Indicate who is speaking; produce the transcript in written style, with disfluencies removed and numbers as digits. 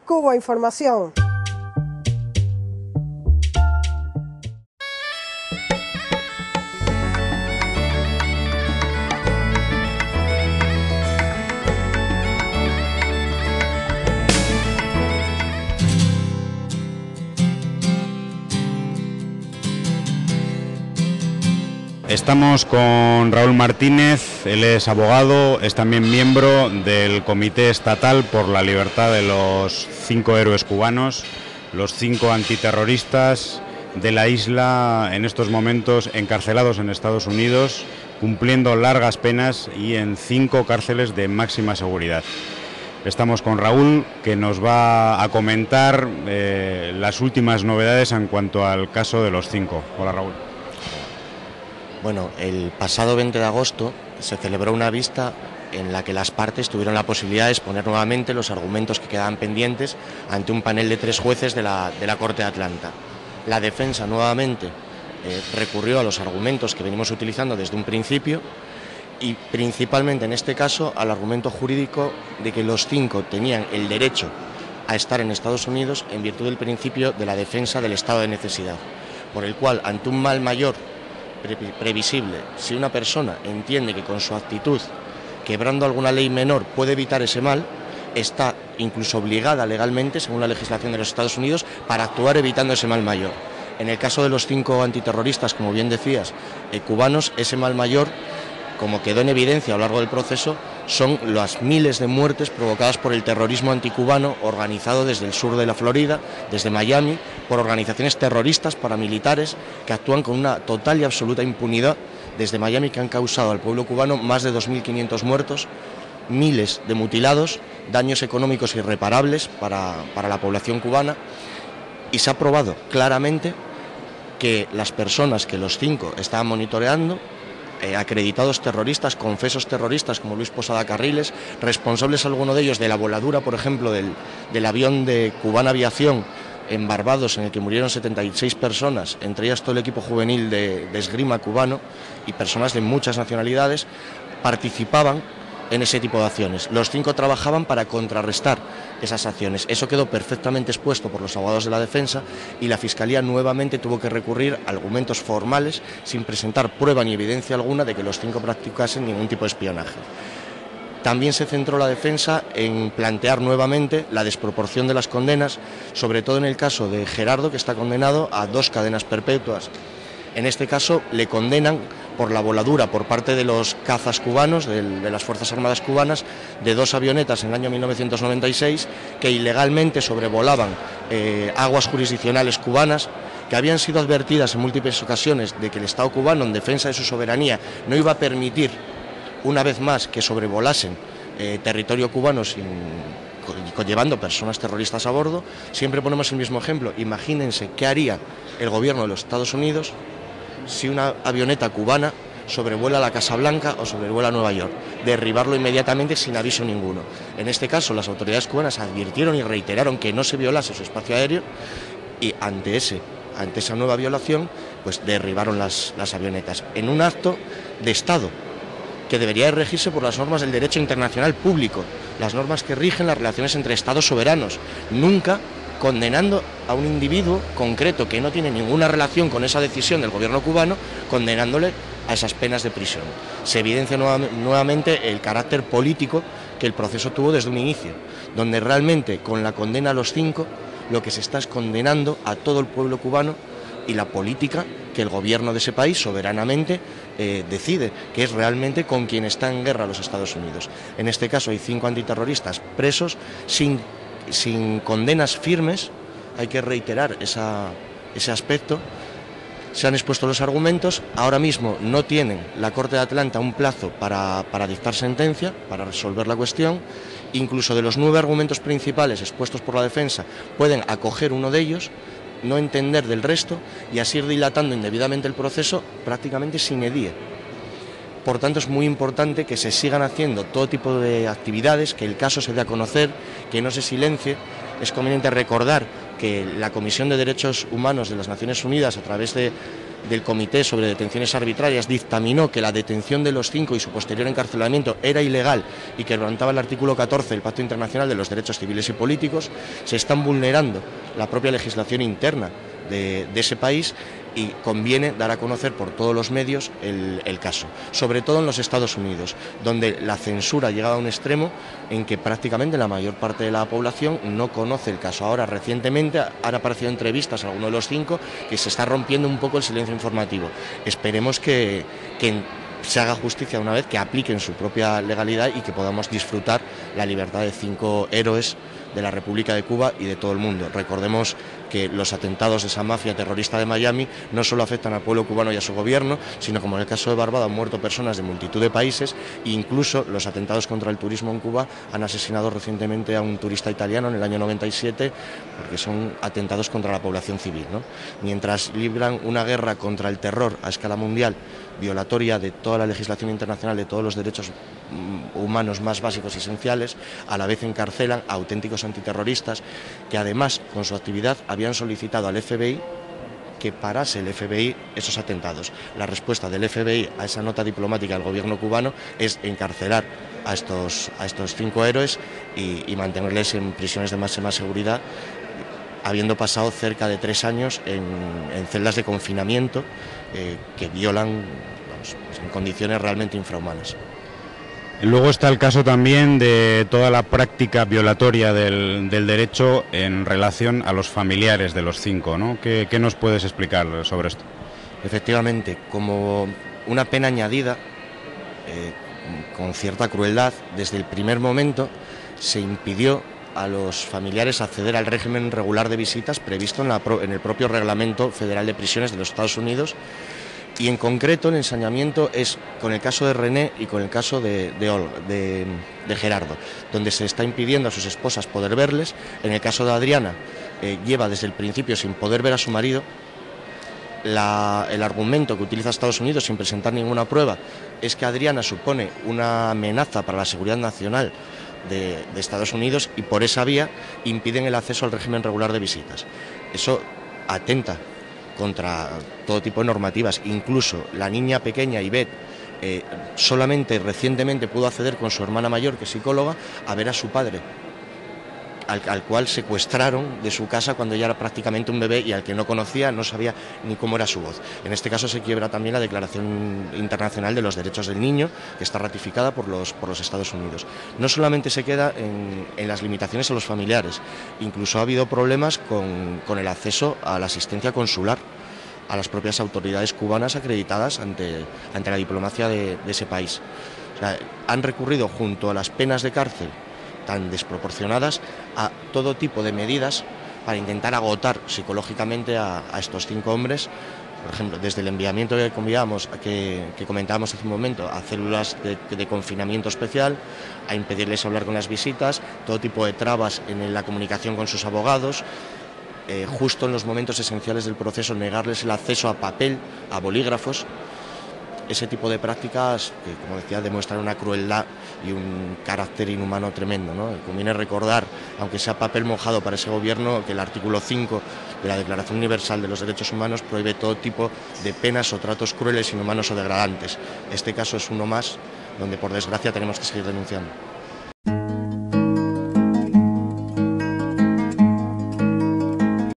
Speaker 1: Cubo Información.
Speaker 2: Estamos con Raúl Martínez, él es abogado, es también miembro del Comité Estatal por la Libertad de los 5 héroes cubanos, los 5 antiterroristas de la isla en estos momentos encarcelados en Estados Unidos, cumpliendo largas penas y en 5 cárceles de máxima seguridad. Estamos con Raúl, que nos va a comentar las últimas novedades en cuanto al caso de los 5. Hola, Raúl.
Speaker 3: Bueno, el pasado 20 de agosto se celebró una vista en la que las partes tuvieron la posibilidad de exponer nuevamente los argumentos que quedaban pendientes ante un panel de 3 jueces de la Corte de Atlanta. La defensa nuevamente recurrió a los argumentos que venimos utilizando desde un principio y principalmente en este caso al argumento jurídico de que los 5 tenían el derecho a estar en Estados Unidos en virtud del principio de la defensa del estado de necesidad, por el cual ante un mal mayor previsible, si una persona entiende que con su actitud, quebrando alguna ley menor, puede evitar ese mal, está incluso obligada legalmente, según la legislación de los Estados Unidos, para actuar evitando ese mal mayor. En el caso de los 5 antiterroristas, como bien decías, cubanos, ese mal mayor, como quedó en evidencia a lo largo del proceso, son las miles de muertes provocadas por el terrorismo anticubano organizado desde el sur de la Florida, desde Miami, por organizaciones terroristas paramilitares que actúan con una total y absoluta impunidad desde Miami, que han causado al pueblo cubano más de 2.500 muertos, miles de mutilados, daños económicos irreparables para la población cubana, y se ha probado claramente que las personas que los 5 estaban monitoreando, acreditados terroristas, confesos terroristas como Luis Posada Carriles, responsables alguno de ellos de la voladura, por ejemplo, del avión de Cubana Aviación en Barbados, en el que murieron 76 personas, entre ellas todo el equipo juvenil de esgrima cubano y personas de muchas nacionalidades, participaban en ese tipo de acciones. Los 5 trabajaban para contrarrestar esas acciones. Eso quedó perfectamente expuesto por los abogados de la defensa y la Fiscalía nuevamente tuvo que recurrir a argumentos formales sin presentar prueba ni evidencia alguna de que los 5 practicasen ningún tipo de espionaje. También se centró la defensa en plantear nuevamente la desproporción de las condenas, sobre todo en el caso de Gerardo, que está condenado a 2 cadenas perpetuas. En este caso le condenan por la voladura por parte de los cazas cubanos, de las Fuerzas Armadas cubanas, de 2 avionetas en el año 1996 que ilegalmente sobrevolaban aguas jurisdiccionales cubanas, que habían sido advertidas en múltiples ocasiones de que el Estado cubano, en defensa de su soberanía, no iba a permitir una vez más que sobrevolasen territorio cubano llevando personas terroristas a bordo. Siempre ponemos el mismo ejemplo. Imagínense qué haría el gobierno de los Estados Unidos si una avioneta cubana sobrevuela la Casa Blanca o sobrevuela Nueva York, derribarlo inmediatamente sin aviso ninguno. En este caso, las autoridades cubanas advirtieron y reiteraron que no se violase su espacio aéreo y ante esa nueva violación, pues derribaron las avionetas en un acto de Estado que debería regirse por las normas del derecho internacional público, las normas que rigen las relaciones entre Estados soberanos, nunca condenando a un individuo concreto que no tiene ninguna relación con esa decisión del gobierno cubano, condenándole a esas penas de prisión. Se evidencia nuevamente el carácter político que el proceso tuvo desde un inicio, donde realmente con la condena a los 5 lo que se está es condenando a todo el pueblo cubano y la política que el gobierno de ese país soberanamente decide, que es realmente con quien está en guerra los Estados Unidos. En este caso hay 5 antiterroristas presos sin condenas firmes. Hay que reiterar ese aspecto. Se han expuesto los argumentos. Ahora mismo no tienen la Corte de Atlanta un plazo para dictar sentencia, para resolver la cuestión. Incluso de los 9 argumentos principales expuestos por la defensa, pueden acoger uno de ellos, no entender del resto y así ir dilatando indebidamente el proceso prácticamente sin edie. Por tanto, es muy importante que se sigan haciendo todo tipo de actividades, que el caso se dé a conocer, que no se silencie. Es conveniente recordar que la Comisión de Derechos Humanos de las Naciones Unidas, a través del Comité sobre Detenciones Arbitrarias, dictaminó que la detención de los 5 y su posterior encarcelamiento era ilegal y que quebrantaba el artículo 14 del Pacto Internacional de los Derechos Civiles y Políticos. Se están vulnerando la propia legislación interna de ese país y conviene dar a conocer por todos los medios el caso, sobre todo en los Estados Unidos, donde la censura ha llegado a un extremo en que prácticamente la mayor parte de la población no conoce el caso. Ahora, recientemente, han aparecido entrevistas a algunos de los 5 que se está rompiendo un poco el silencio informativo. Esperemos que se haga justicia una vez, que apliquen su propia legalidad y que podamos disfrutar la libertad de 5 héroes de la República de Cuba y de todo el mundo. Recordemos que los atentados de esa mafia terrorista de Miami no solo afectan al pueblo cubano y a su gobierno, sino como en el caso de Barbados han muerto personas de multitud de países, e incluso los atentados contra el turismo en Cuba han asesinado recientemente a un turista italiano en el año 97, porque son atentados contra la población civil, ¿no? Mientras libran una guerra contra el terror a escala mundial, violatoria de toda la legislación internacional, de todos los derechos humanos más básicos y esenciales, a la vez encarcelan a auténticos antiterroristas que además con su actividad habían solicitado al FBI que parase el FBI esos atentados. La respuesta del FBI a esa nota diplomática del gobierno cubano es encarcelar a estos 5 héroes y mantenerles en prisiones de máxima seguridad, habiendo pasado cerca de 3 años en celdas de confinamiento que violan, en condiciones realmente infrahumanas.
Speaker 2: Luego está el caso también de toda la práctica violatoria del derecho en relación a los familiares de los 5, ¿no? ¿Qué nos puedes explicar sobre esto?
Speaker 3: Efectivamente, como una pena añadida, con cierta crueldad, desde el primer momento se impidió a los familiares acceder al régimen regular de visitas previsto en el propio Reglamento Federal de Prisiones de los Estados Unidos. Y en concreto el ensañamiento es con el caso de René y con el caso de Gerardo, donde se está impidiendo a sus esposas poder verles. En el caso de Adriana, lleva desde el principio sin poder ver a su marido. El argumento que utiliza Estados Unidos, sin presentar ninguna prueba, es que Adriana supone una amenaza para la seguridad nacional de Estados Unidos y por esa vía impiden el acceso al régimen regular de visitas. Eso atenta contra todo tipo de normativas. Incluso la niña pequeña, Ivette, solamente recientemente pudo acceder con su hermana mayor, que es psicóloga, a ver a su padre, al cual secuestraron de su casa cuando ella era prácticamente un bebé y al que no conocía, no sabía ni cómo era su voz. En este caso se quiebra también la Declaración Internacional de los Derechos del Niño, que está ratificada por los Estados Unidos. No solamente se queda en las limitaciones a los familiares, incluso ha habido problemas con el acceso a la asistencia consular a las propias autoridades cubanas acreditadas ante la diplomacia de ese país. O sea, han recurrido, junto a las penas de cárcel tan desproporcionadas, a todo tipo de medidas para intentar agotar psicológicamente a estos 5 hombres. Por ejemplo, desde el enviamiento que comentábamos hace un momento a células de confinamiento especial, a impedirles hablar con las visitas, todo tipo de trabas en la comunicación con sus abogados, justo en los momentos esenciales del proceso negarles el acceso a papel, a bolígrafos. Ese tipo de prácticas que, como decía, demuestran una crueldad y un carácter inhumano tremendo, ¿no? Conviene recordar, aunque sea papel mojado para ese gobierno, que el artículo 5 de la Declaración Universal de los Derechos Humanos prohíbe todo tipo de penas o tratos crueles, inhumanos o degradantes. Este caso es uno más donde, por desgracia, tenemos que seguir denunciando.